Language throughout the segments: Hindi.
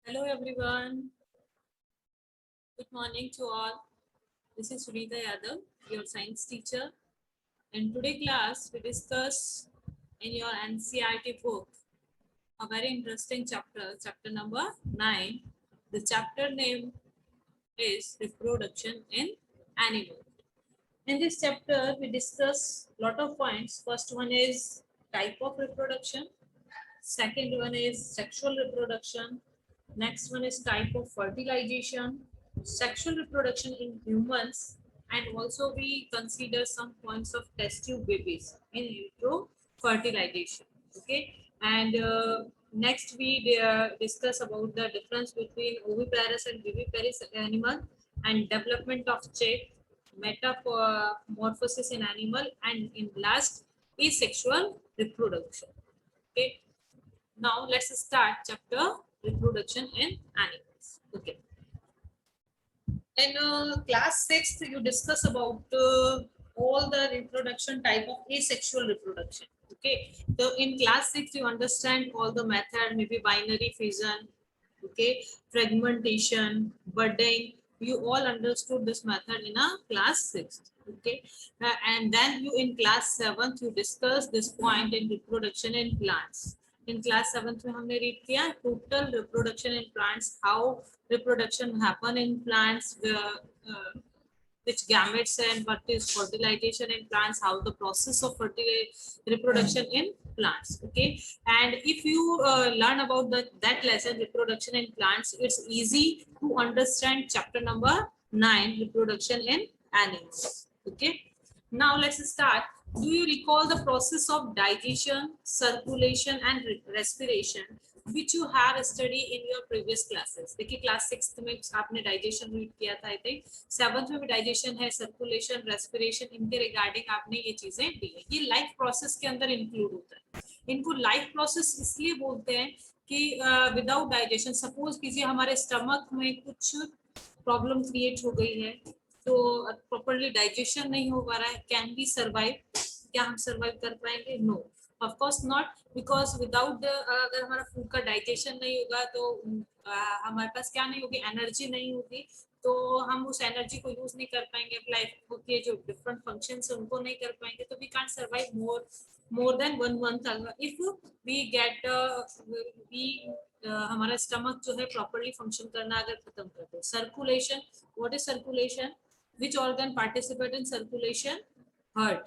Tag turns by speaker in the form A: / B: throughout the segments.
A: Hello everyone. Good morning to all. This is Sunita Yadav, your science teacher. In today class, we discuss in your NCERT book a very interesting chapter, chapter number 9. The chapter name is Reproduction in Animals. In this chapter, we discuss lot of points. First one is type of reproduction. Second one is sexual reproduction. Next one is type of fertilization, sexual reproduction in humans, and also we consider some points of test tube babies in utero fertilization. Okay, and next we discuss about the difference between oviparous and viviparous animal and development of chick, metamorphosis in animal, and in last is sexual reproduction. Okay, now let's start chapter reproduction in animals. Okay. In class 6th, you discuss about all the reproduction type of asexual reproduction. Okay. So in class 6, you understand all the method, maybe binary fission, okay, fragmentation, budding. You all understood this method in a class 6th. Okay. And then you in class 7th, you discuss this point in reproduction in plants. In class 7th में हमने read किया total reproduction in plants, how reproduction happen in plants, which gametes and what is fertilization in plants, how the process of reproduction in plants. Okay, and if you learn about that lesson reproduction in plants, it's easy to understand chapter number 9 reproduction in animals. Okay, now let's start. Do you recall the process of digestion, circulation and respiration which you have studied in your previous classes? देखिए क्लास 6th में आपने डाइजेशन रीड किया था, आई थिंक 7th में भी डाइजेशन है, सर्कुलेशन, रेस्पिरेशन, इनके रिगार्डिंग आपने ये चीजें दी है. ये लाइफ प्रोसेस के अंदर इंक्लूड होता है. इनको लाइफ प्रोसेस इसलिए बोलते हैं कि विदाउट डाइजेशन, सपोज कीजिए हमारे स्टमक में कुछ प्रॉब्लम क्रिएट हो गई है, तो प्रॉपर्ली डाइजेशन नहीं हो पा रहा है, कैन वी सर्वाइव? क्या हम सर्वाइव कर पाएंगे? No, of course not, because without अगर हमारा फूड का डाइजेशन नहीं होगा तो हमारे पास क्या नहीं होगी? एनर्जी नहीं होगी, तो हम उस एनर्जी को यूज नहीं कर पाएंगे, लाइफ के जो डिफरेंट फंक्शंस है उनको नहीं कर पाएंगे, तो we can't survive more than 1 month if we get हमारा स्टमक जो है प्रॉपर्ली फंक्शन करना अगर खत्म कर दे. Circulation, what is circulation? which organ participate in circulation? Heart.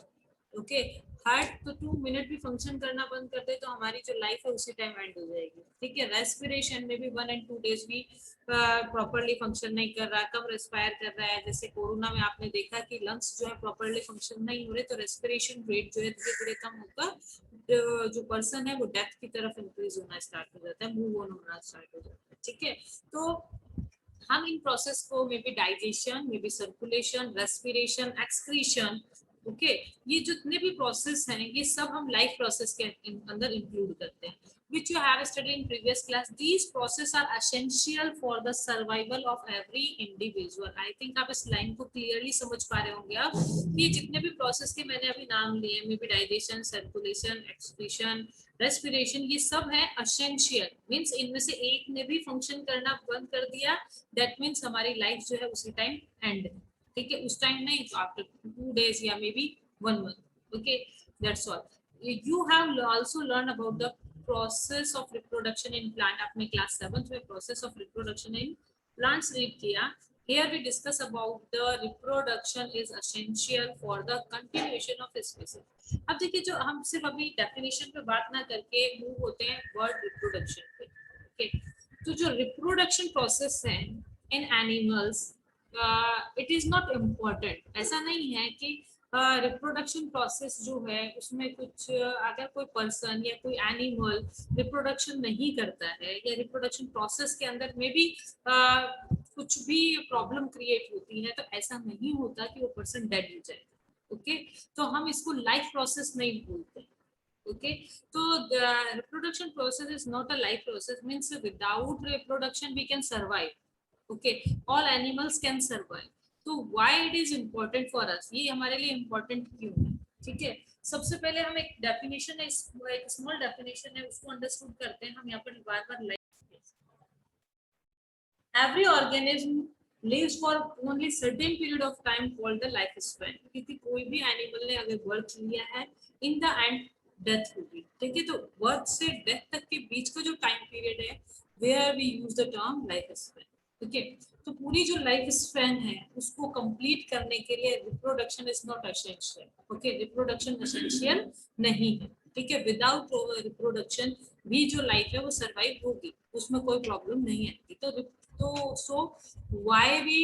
A: Okay, heart तो 2 मिनट भी फंक्शन करना बंद कर दे तो हमारी जो लाइफ है उसी टाइम एंड हो जाएगी. ठीक है. रेस्पिरेशन में भी 1 and 2 days भी प्रॉपर्ली फंक्शन नहीं कर रहा, कब रेस्पायर कर रहा है. जैसे कोरोना में आपने देखा कि लंग्स जो है प्रॉपर्ली फंक्शन नहीं हो रहे, तो रेस्पिरेशन रेट जो है धीरे धीरे कम होकर जो पर्सन है वो डेथ की तरफ इंक्रीज होना स्टार्ट हो जाता है, मूव ऑन होना स्टार्ट हो जाता है. ठीक है. तो हम इन प्रोसेस को may be digestion, may be circulation, respiration, excretion, okay, ये जितने भी प्रोसेस हैं ये सब हम लाइफ प्रोसेस के अंदर इंक्लूड करते हैं, which you have studied in previous class. These processes are essential for the survival of every individual. I think आप इस लाइन को क्लियरली समझ पा रहे होंगे आप कि जितने भी प्रोसेस के मैंने अभी नाम लिए, may be digestion, circulation, excretion, respiration, ये सब है असेंशियल. मींस इनमें से एक ने भी फंक्शन करना बंद कर दिया, दैट मींस हमारी लाइफ जो है उसी टाइम एंड. ठीक है. उस टाइम नहीं तो आफ्टर 2 days या may be 1 month. Okay, that's all. You have also learn about the process of reproduction in plant. आपने क्लास 7th में process of reproduction in plants read किया. Here we discuss about the reproduction is essential for the continuation of species. अब देखिए, जो हम सिर्फ अभी डेफिनेशन पे बात ना करके मूव होते हैं वर्ड रिप्रोडक्शन पे. ओके, तो जो रिप्रोडक्शन प्रोसेस है in animals, it is not important. ऐसा नहीं है कि रिप्रोडक्शन प्रोसेस जो है उसमें कुछ अगर कोई पर्सन या कोई एनिमल रिप्रोडक्शन नहीं करता है या रिप्रोडक्शन प्रोसेस के अंदर में भी कुछ भी प्रॉब्लम क्रिएट होती है, तो ऐसा नहीं होता कि वो पर्सन डेड हो जाएगा. ओके, तो हम इसको लाइफ प्रोसेस नहीं बोलते. ओके, तो reproduction process is not a life process. Means without reproduction we can survive. Okay, all animals can survive. तो why it is important for us, ये हमारे लिए इम्पोर्टेंट क्यों है? ठीक है. सबसे पहले हम एक डेफिनेशन है, एक स्मॉल डेफिनेशन है, उसको अंडरस्टूड करते हैं. हम यहाँ पर बार बार every organism lives for only certain period of time called the life span, क्योंकि कोई भी एनिमल ने अगर बर्थ लिया है इन द एंड डेथ होगी, ठीक है। तो बर्थ से डेथ तक के बीच का जो टाइम पीरियड है where we use the term life span, ठीक है। तो पूरी जो लाइफ स्पैन है उसको कंप्लीट करने के लिए reproduction is not essential, okay, reproduction essential नहीं है, ठीक है। विदाउट रिप्रोडक्शन भी जो लाइफ है वो सरवाइव होगी, उसमें कोई प्रॉब्लम नहीं आएगी। तो so why we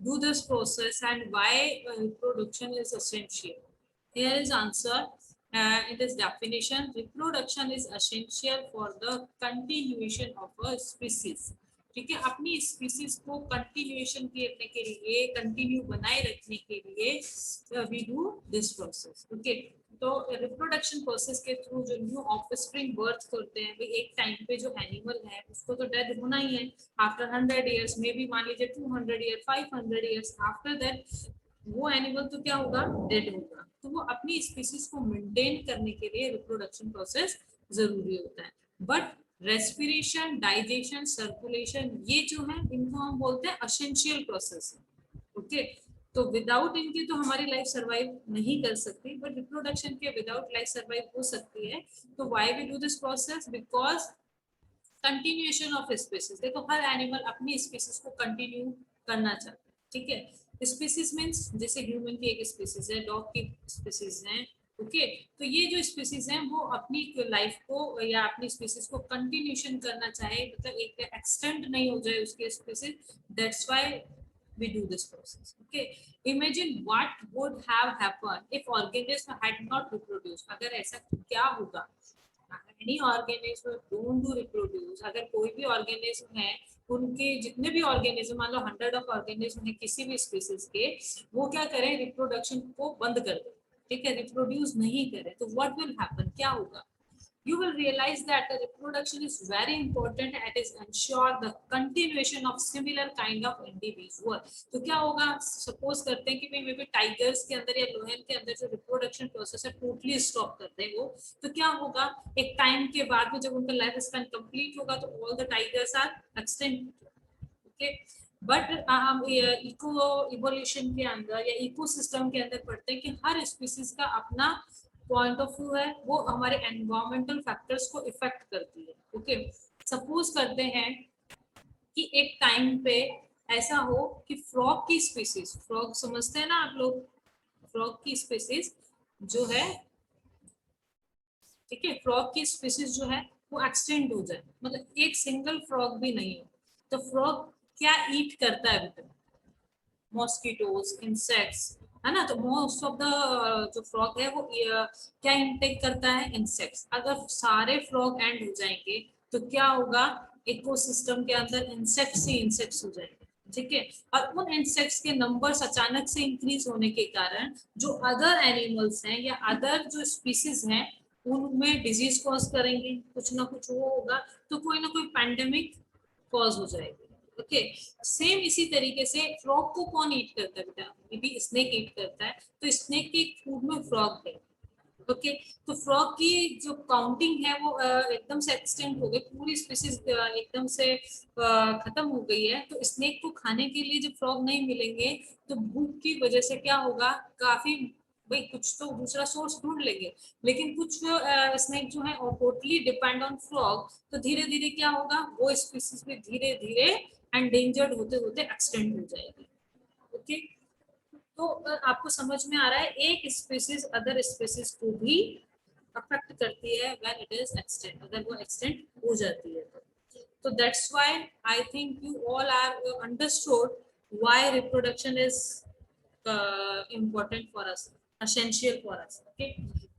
A: do this process and why reproduction is essential? Here is answer. In this definition, reproduction is essential for the continuation of a species, ठीक है। अपनी स्पीसीज को कंटिन्यूएशन करने के लिए, कंटिन्यू बनाए रखने के लिए we do this process, okay. तो रिप्रोडक्शन प्रोसेस के थ्रू जो न्यू ऑफस्प्रिंग बर्थ करते हैं, एक टाइम पे जो एनिमल है उसको तो डेथ होना ही है आफ्टर 100 इयर्स, मे बी मान लीजिए 200 ईयर, 500 इयर्स आफ्टर दैट वो एनिमल तो क्या होगा, डेड होगा। तो वो अपनी स्पीसीज को मेंटेन करने के लिए रिप्रोडक्शन प्रोसेस जरूरी होता है। बट रेस्पिरेशन, डाइजेशन, सर्कुलेशन, ये जो है इनको हम बोलते हैं एसेंशियल प्रोसेस, ओके। तो विदाउट इनके तो हमारी लाइफ सरवाइव नहीं कर सकती, बट रिप्रोडक्शन के विदाउट लाइफ सरवाइव हो सकती है। तो why we do this process? Because continuation of species, देखो हर एनिमल अपनी स्पीसीज को कंटिन्यू करना चाहता है, ठीक है। स्पीसीज मीन्स जैसे ह्यूमन की एक स्पीसीज है, डॉग की स्पीसीज है, ओके। तो ये जो स्पीसीज हैं वो अपनी लाइफ को या अपनी स्पीसीज को कंटिन्यूशन करना चाहे, मतलब एक एक्सटेंड नहीं हो जाए उसके species, that's why we do this process, okay। Imagine what would have happened if organism had not reproduced, अगर ऐसा क्या होगा, any organism don't do reproduce, अगर कोई भी organism है, उनके जितने भी ऑर्गेनिज्म, मान लो 100 ऑफ ऑर्गेनिज्म है किसी भी स्पीसीज के, वो क्या करें, रिप्रोडक्शन को बंद कर दे, ठीक है, रिप्रोड्यूस नहीं करे, तो व्हाट विल हैपन, क्या होगा? You will realize that the reproduction is very important and is ensure the continuation of similar kind of individual। तो क्या होगा, सपोज करते हैं कि भाई मे बी टाइगर्स के अंदर या लोयन के अंदर जो रिप्रोडक्शन प्रोसेस है टोटली स्टॉप कर दे वो, तो क्या होगा, एक टाइम के बाद में जब उनका लाइफ स्पैन कंप्लीट होगा तो all the tigers are extinct, okay. But हम इको इवोल्यूशन के अंदर या इकोसिस्टम के अंदर पढ़ते हैं कि हर स्पीसीज का अपना पॉइंट ऑफ व्यू है, वो हमारे एनवायरमेंटल फैक्टर्स को इफेक्ट करती है, ओके। सपोज करते हैं कि एक टाइम पे ऐसा हो कि फ्रॉग की स्पीसीज, फ्रॉग समझते हैं ना आप लोग, फ्रॉग की स्पीसीज जो है, ठीक है, फ्रॉग की स्पीसीज जो है वो एक्सटेंड हो जाए, मतलब एक सिंगल फ्रॉग भी नहीं हो, तो फ्रॉग क्या ईट करता है बेटा, मॉस्किटोज, इंसेक्ट्स, है ना। तो मोस्ट ऑफ द जो फ्रॉग है वो क्या इनटेक करता है, इंसेक्ट्स। अगर सारे फ्रॉग एंड हो जाएंगे तो क्या होगा, इकोसिस्टम के अंदर इंसेक्ट्स ही इंसेक्ट्स हो जाएंगे, ठीक है। और उन इंसेक्ट्स के नंबर्स अचानक से इंक्रीज होने के कारण जो अदर एनिमल्स हैं या अदर जो स्पीसीज हैं उनमें डिजीज कॉज करेंगे, कुछ ना कुछ वो होगा, तो कोई ना कोई पैंडेमिक कॉज हो जाएगी, ओके। सेम इसी तरीके से फ्रॉग को कौन ईट करता है बेटा, मे बी स्नेक ईट करता है, तो स्नेक के फूड में फ्रॉग है, ओके। तो फ्रॉग की जो काउंटिंग है वो एकदम से एक्सटेंड हो गई, पूरी स्पीसीज एकदम से खत्म हो गई है। तो स्नेक को खाने के लिए जब फ्रॉग नहीं मिलेंगे तो भूख की वजह से क्या होगा, काफी भाई कुछ तो दूसरा सोर्स ढूंढ लेंगे, लेकिन कुछ स्नेक जो है टोटली डिपेंड ऑन फ्रॉग, तो धीरे धीरे क्या होगा, वो स्पीसीज भी धीरे धीरे एंडेंजर्ड होते होते एक्सटेंड हो जाएगी, ओके। तो आपको समझ में आ रहा है, एक स्पीसीज अदर स्पीसीज को भी अफेक्ट करती है व्हेन इट इज एक्सटेंड, अगर वो एक्सटेंड हो जाती है तो that's why I think you all are understood why reproduction is important for us, essential for us, okay।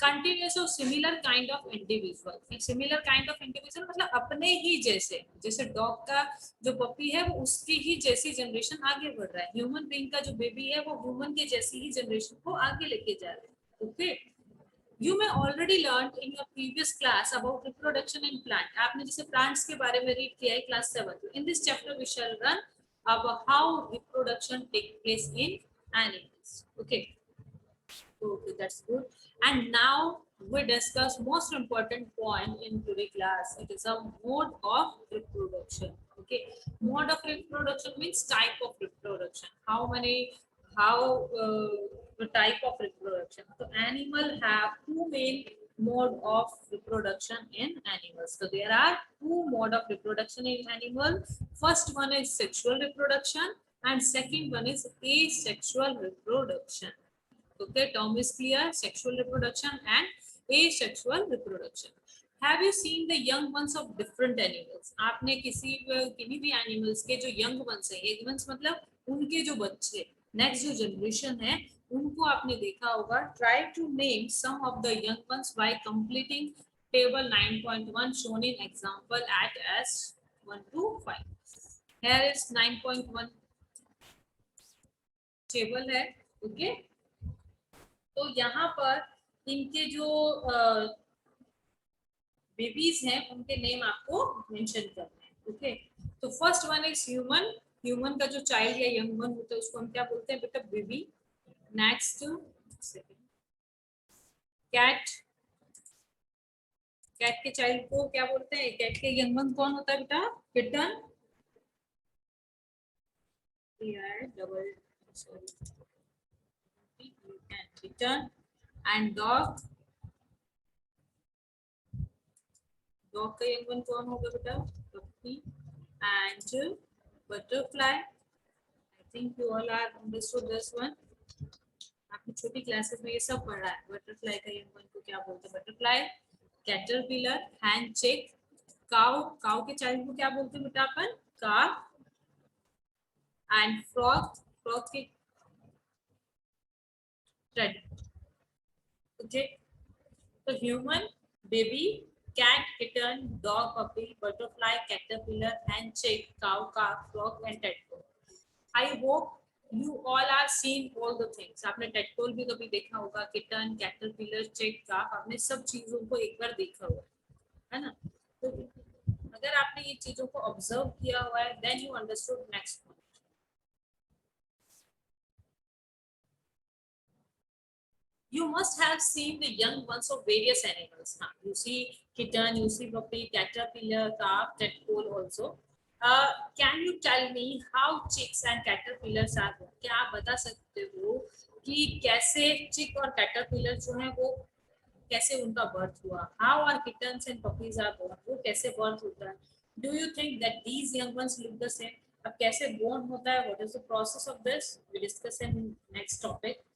A: continuous of similar kind of individual, similar kind of individual मतलब अपने ही जैसे, जैसे डॉग का जो पपी है वो उसकी ही जैसी जनरेशन आगे बढ़ रहा है, ह्यूमन बीइंग का जो बेबी है वो ह्यूमन के जैसी ही जनरेशन को आगे लेके जा रहे हैं, okay. You may already learned in your previous class about reproduction in plant, आपने जैसे plants के बारे में read किया है class 7, in this chapter we shall learn about how reproduction take place in animals, okay। Okay, that's good. And now we discuss most important point in today class. It is a mode of reproduction. Okay. Okay, mode of reproduction means type of reproduction. How the type of reproduction. So animal have two main mode of reproduction in animals. So there are two mode of reproduction in animal. First one is sexual reproduction and second one is asexual reproduction. Okay, term is clear. Sexual reproduction and asexual reproduction. Have you seen the young ones of different animals? आपने किसी भी animals के जो young ones हैं, young ones मतलब उनके जो बच्चे, next जो generation है, उनको आपने देखा होगा. Try to name some of the young ones by completing table 9.1 shown in example at S 1 to 5. Here is 9.1 table है, okay? तो यहाँ पर इनके जो बेबीज हैं उनके नेम आपको मेंशन करने हैं. ओके, तो first one is human. Human का जो चाइल्ड या यंग वन होता है उसको हम क्या बोलते हैं बेटा? बेबी. Next cat. कैट के चाइल्ड को क्या बोलते हैं? कैट के यंग वन कौन होता है बेटा? Kitten. Double kitten. And dog. Dog का यंग वन कौन होगा बेटा? Puppy. And butterfly. I think you all are understood this one. आपने छोटी क्लासेस में ये सब पढ़ा है. बटरफ्लाई का यंग वन को क्या बोलते हैं? Butterfly. Caterpillar. Hen chick. Cow. Cow के चाइल्ड को क्या बोलते हैं बेटा अपन? काफ. And frog. फ्रॉग के थ्रेड. ओके, तो human, baby, cat, kitten, dog, puppy, butterfly, caterpillar, handshake, cow, calf, frog, and tadpole. I hope you all are seen all the things. आपने tadpole भी कभी देखा होगा, kitten, caterpillar, chick, calf, आपने सब चीजों को एक बार देखा होगा, है ना? तो अगर आपने ये चीजों को ऑब्जर्व किया हुआ है, then you understood next one. You must have seen the young ones of various animals. You see kitten, you see puppy, caterpillar, calf, tadpole also. Can you tell me how chicks and caterpillars are born? क्या आप बता सकते हो कि कैसे चिक और कैटरपिलर जो है वो कैसे उनका बर्थ हुआ? How are kittens and puppies are born? वो कैसे बर्थ होता है? Do you think that these young ones look the same? अब कैसे born होता है? What is the process of this? We discuss in next topic.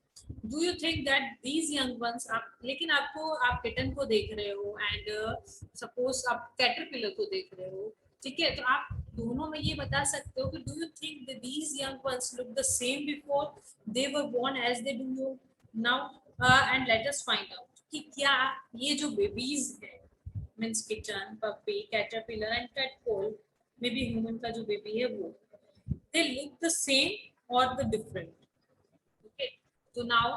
A: Do you think that these young ones आप, लेकिन आपको आप किटन को देख रहे हो एंड सपोज आप कैटरपिलर को देख रहे हो, ठीक है? तो आप दोनों में ये बता सकते हो कि do you think that these young ones look the same before they were born as they do now? And let us find out कि क्या ये जो बेबीज है, means kitten, puppy, caterpillar and tadpole, may be human का जो बेबी है वो, दे लुक द सेम और द डिफरेंट. So now